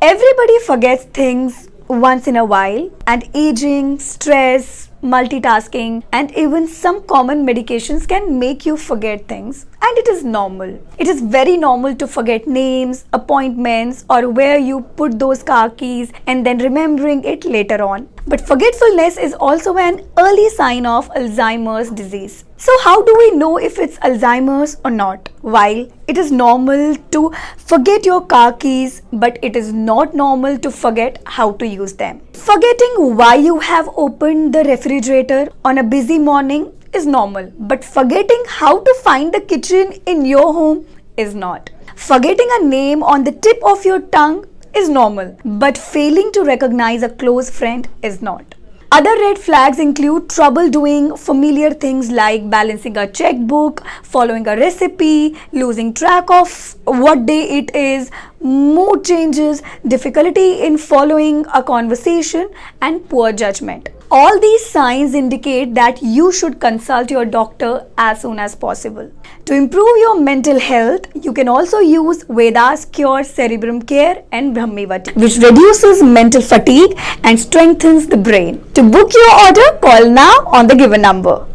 Everybody forgets things once in a while, and aging, stress, multitasking, and even some common medications can make you forget things, and it is normal. It is very normal to forget names, appointments, or where you put those car keys and then remembering it later on. But forgetfulness is also an early sign of Alzheimer's disease. So how do we know if it's Alzheimer's or not? While it is normal to forget your car keys, but it is not normal to forget how to use them. Forgetting why you have opened the refrigerator on a busy morning is normal, but forgetting how to find the kitchen in your home is not. Forgetting a name on the tip of your tongue is normal, but failing to recognize a close friend is not. Other red flags include trouble doing familiar things like balancing a checkbook, following a recipe, losing track of what day it is, mood changes, difficulty in following a conversation, and poor judgment. All these signs indicate that you should consult your doctor as soon as possible. To improve your mental health, you can also use Vedas Cure Cereburm Care and Brahmivati, which reduces mental fatigue and strengthens the brain. To book your order, call now on the given number.